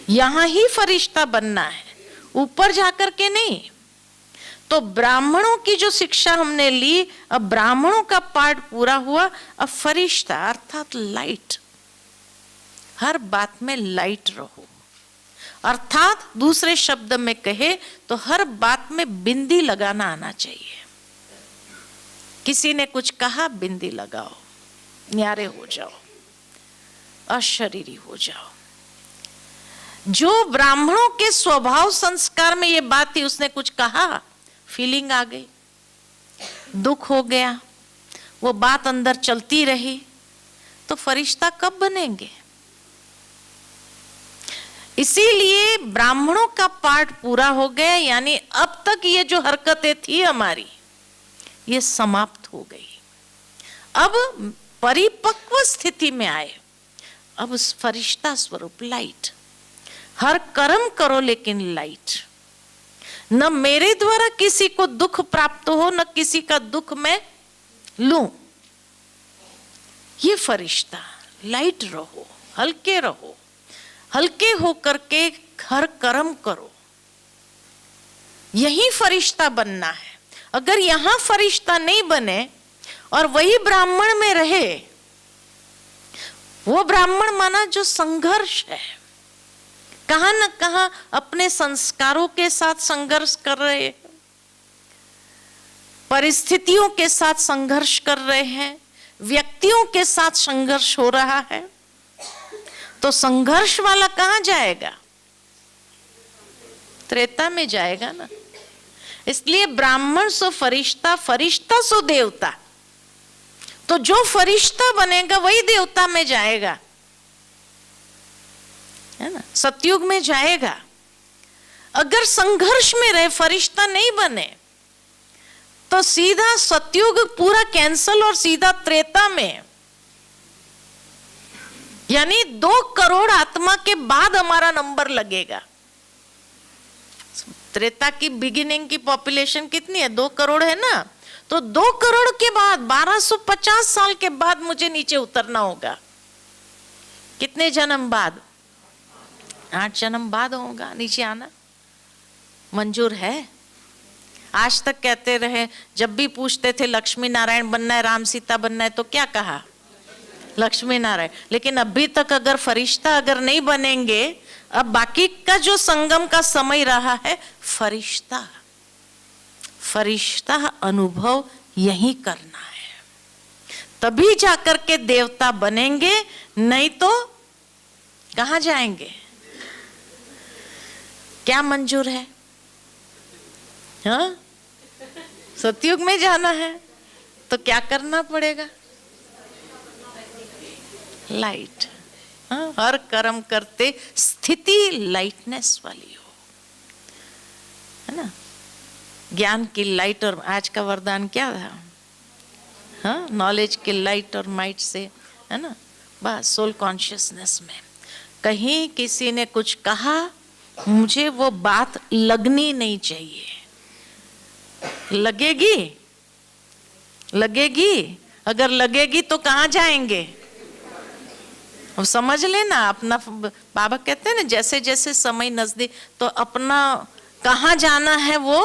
यहां ही फरिश्ता बनना है, ऊपर जाकर के नहीं। तो ब्राह्मणों की जो शिक्षा हमने ली, अब ब्राह्मणों का पाठ पूरा हुआ। अब फरिश्ता अर्थात लाइट, हर बात में लाइट रहो, अर्थात दूसरे शब्द में कहे तो हर बात में बिंदी लगाना आना चाहिए। किसी ने कुछ कहा, बिंदी लगाओ, न्यारे हो जाओ, अशरीरी हो जाओ। जो ब्राह्मणों के स्वभाव संस्कार में ये बात थी, उसने कुछ कहा, फीलिंग आ गई, दुख हो गया, वो बात अंदर चलती रही, तो फरिश्ता कब बनेंगे? इसीलिए ब्राह्मणों का पाठ पूरा हो गया, यानी अब तक ये जो हरकतें थी हमारी, ये समाप्त हो गई। अब परिपक्व स्थिति में आए। अब उस फरिश्ता स्वरूप लाइट, हर कर्म करो लेकिन लाइट। न मेरे द्वारा किसी को दुख प्राप्त हो, न किसी का दुख मैं लूं। ये फरिश्ता, लाइट रहो, हल्के रहो, हल्के होकर के हर कर्म करो। यही फरिश्ता बनना है। अगर यहां फरिश्ता नहीं बने और वही ब्राह्मण में रहे, वो ब्राह्मण माना जो संघर्ष है, कहां न कहां अपने संस्कारों के साथ संघर्ष कर रहे हैं, परिस्थितियों के साथ संघर्ष कर रहे हैं, व्यक्तियों के साथ संघर्ष हो रहा है, तो संघर्ष वाला कहां जाएगा? त्रेता में जाएगा ना। इसलिए ब्राह्मण सो फरिश्ता, फरिश्ता सो देवता। तो जो फरिश्ता बनेगा वही देवता में जाएगा, है ना, सतयुग में जाएगा। अगर संघर्ष में रहे, फरिश्ता नहीं बने, तो सीधा सतयुग पूरा कैंसल और सीधा त्रेता में, यानी 2 करोड़ आत्मा के बाद हमारा नंबर लगेगा। त्रेता की बिगिनिंग की पॉपुलेशन कितनी है? 2 करोड़ है ना। तो 2 करोड़ के बाद 1250 साल के बाद मुझे नीचे उतरना होगा। कितने जन्म बाद? 8 जन्म बाद होगा नीचे आना। मंजूर है? आज तक कहते रहे, जब भी पूछते थे लक्ष्मी नारायण बनना है, राम सीता बनना है, तो क्या कहा? लक्ष्मी नारायण। लेकिन अभी तक अगर फरिश्ता अगर नहीं बनेंगे, अब बाकी का जो संगम का समय रहा है, फरिश्ता अनुभव यही करना है। तभी जाकर के देवता बनेंगे, नहीं तो कहाँ जाएंगे? क्या मंजूर है? हाँ, सतयुग में जाना है तो क्या करना पड़ेगा? लाइट। हाँ, हर कर्म करते स्थिति लाइटनेस वाली हो, है ना। ज्ञान की लाइट, और आज का वरदान क्या था? हाँ, नॉलेज की लाइट और माइट से, है ना, बस सोल कॉन्शियसनेस में। कहीं किसी ने कुछ कहा, मुझे वो बात लगनी नहीं चाहिए। लगेगी, लगेगी, अगर लगेगी तो कहाँ जाएंगे? अब समझ लेना अपना। बाबा कहते हैं ना, जैसे जैसे समय नजदीक, तो अपना कहाँ जाना है वो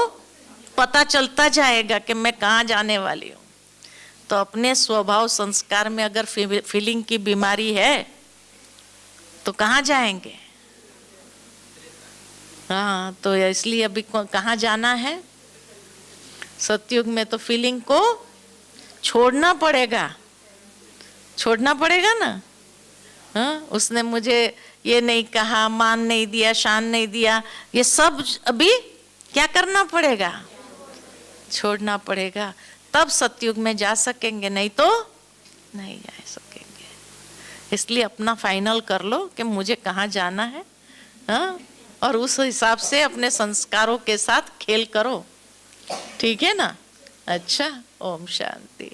पता चलता जाएगा कि मैं कहाँ जाने वाली हूँ। तो अपने स्वभाव संस्कार में अगर फीलिंग की बीमारी है तो कहाँ जाएंगे? हाँ, तो इसलिए अभी कहाँ जाना है? सतयुग में तो फीलिंग को छोड़ना पड़ेगा, छोड़ना पड़ेगा ना। हाँ, उसने मुझे ये नहीं कहा, मान नहीं दिया, शान नहीं दिया, ये सब अभी क्या करना पड़ेगा? छोड़ना पड़ेगा, तब सतयुग में जा सकेंगे, नहीं तो नहीं जा सकेंगे। इसलिए अपना फाइनल कर लो कि मुझे कहाँ जाना है। हाँ, और उस हिसाब से अपने संस्कारों के साथ खेल करो, ठीक है ना। अच्छा, ओम शांति।